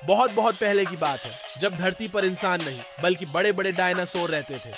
बहुत बहुत पहले की बात है, जब धरती पर इंसान नहीं बल्कि बड़े बड़े डायनासोर रहते थे।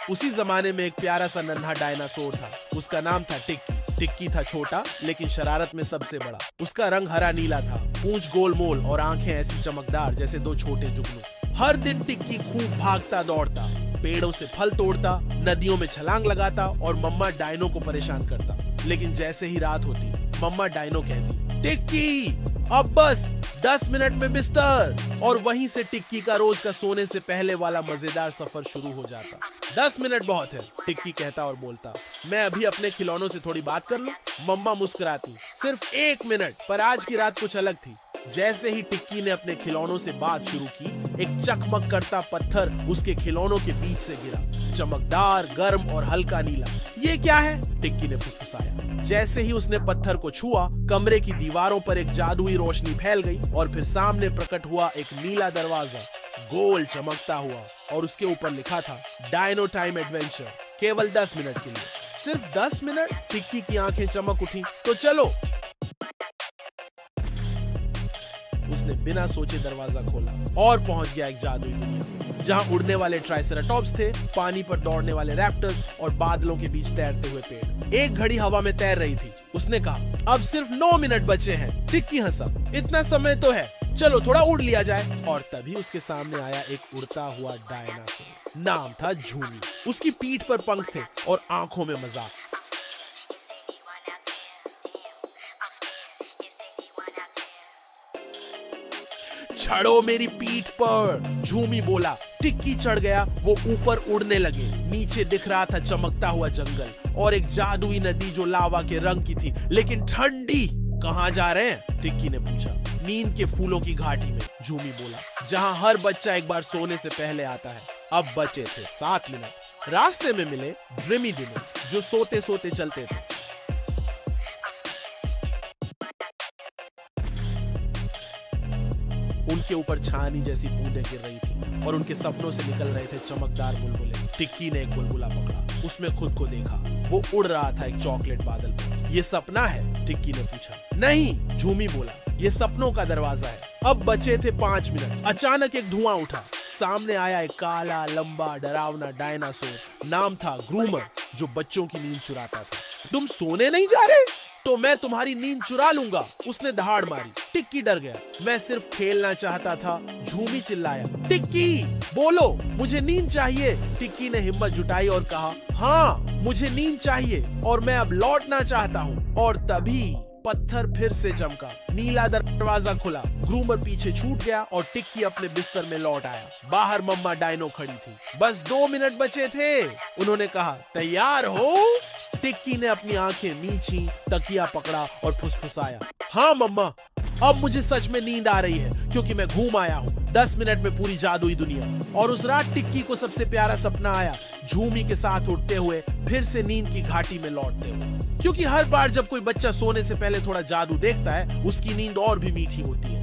उसी जमाने में एक प्यारा सा नन्हा डायनासोर था। उसका नाम था टिक्की। टिक्की था छोटा लेकिन शरारत में सबसे बड़ा। उसका रंग हरा नीला था, पूंछ गोलमोल और आंखें ऐसी चमकदार जैसे दो छोटे जुगनू। हर दिन टिक्की खूब भागता दौड़ता, पेड़ों से फल तोड़ता, नदियों में छलांग लगाता और मम्मा डायनो को परेशान करता। लेकिन जैसे ही रात होती, मम्मा डायनो कहती, टिक्की अब बस 10 मिनट में बिस्तर। और वहीं से टिक्की का रोज का सोने से पहले वाला मजेदार सफर शुरू हो जाता। 10 मिनट बहुत है, टिक्की कहता और बोलता, मैं अभी अपने खिलौनों से थोड़ी बात कर लूं। मम्मा मुस्कुराती, सिर्फ 1 मिनट। पर आज की रात कुछ अलग थी। जैसे ही टिक्की ने अपने खिलौनों से बात शुरू की, एक चकमक करता पत्थर उसके खिलौनों के बीच से गिरा, चमकदार, गर्म और हल्का नीला। ये क्या है? टिक्की ने फुसफुसाया। जैसे ही उसने पत्थर को छुआ, कमरे की दीवारों पर एक जादुई रोशनी फैल गई और फिर सामने प्रकट हुआ एक नीला दरवाजा, गोल चमकता हुआ, और उसके ऊपर लिखा था डायनो टाइम एडवेंचर, केवल 10 मिनट के लिए। सिर्फ 10 मिनट? टिक्की की आंखें चमक उठी। तो चलो। उसने बिना सोचे दरवाजा खोला और पहुंच गया एक जादुई दुनिया में, जहां उड़ने वाले ट्राइसेराटॉप्स थे, पानी पर दौड़ने वाले रैप्टर्स और बादलों के बीच तैरते हुए पेड़। एक घड़ी हवा में तैर रही थी। उसने कहा, अब सिर्फ 9 मिनट बचे हैं। टिक्की हंसा, इतना समय तो है, चलो थोड़ा उड़ लिया जाए। और तभी उसके सामने आया एक उड़ता हुआ डायनासोर। नाम था झूमी। उसकी पीठ पर पंख थे और आंखों में मजाक। चढ़ो मेरी पीठ पर, झूमी बोला। टिक्की चढ़ गया। वो ऊपर उड़ने लगे। नीचे दिख रहा था चमकता हुआ जंगल और एक जादुई नदी जो लावा के रंग की थी, लेकिन ठंडी। कहाँ जा रहे हैं? टिक्की ने पूछा। नींद के फूलों की घाटी में, झूमी बोला, जहां हर बच्चा एक बार सोने से पहले आता है। अब बचे थे 7 मिनट। रास्ते में मिले ड्रीमी डिनो, जो सोते सोते चलते थे। उनके ऊपर छानी जैसी बूंदें गिर रही थी और उनके सपनों से निकल रहे थे चमकदार बुलबुले। टिक्की ने एक बुलबुला पकड़ा, उसमें खुद को देखा। वो उड़ रहा था एक चॉकलेट बादल में। ये सपना है? टिक्की ने पूछा। नहीं, झूमी बोला, ये सपनों का दरवाजा है। अब बचे थे 5 मिनट। अचानक एक धुआं उठा। सामने आया एक काला, लंबा, डरावना डायनासोर। नाम था ग्रूमर, जो बच्चों की नींद चुराता था। तुम सोने नहीं जा रहे? तो मैं तुम्हारी नींद चुरा लूंगा, उसने दहाड़ मारी। टिक्की डर गया। मैं सिर्फ खेलना चाहता था, झूमी चिल्लाया। टिक्की बोलो, मुझे नींद चाहिए। टिक्की ने हिम्मत जुटाई और कहा, हाँ मुझे नींद चाहिए और मैं अब लौटना चाहता हूँ। और तभी पत्थर फिर से चमका, नीला दरवाजा खुला, ग्रूमर पीछे छूट गया और टिक्की अपने बिस्तर में लौट आया। बाहर मम्मा डायनो खड़ी थी। बस 2 मिनट बचे थे, उन्होंने कहा। तैयार हो? टिक्की ने अपनी आंखें मींची, तकिया पकड़ा और फुसफुसाया, हाँ मम्मा, अब मुझे सच में नींद आ रही है, क्योंकि मैं घूम आया हूँ 10 मिनट में पूरी जादुई दुनिया। और उस रात टिक्की को सबसे प्यारा सपना आया, झूमी के साथ उड़ते हुए, फिर से नींद की घाटी में लौटते हुए। क्योंकि हर बार जब कोई बच्चा सोने से पहले थोड़ा जादू देखता है, उसकी नींद और भी मीठी होती है।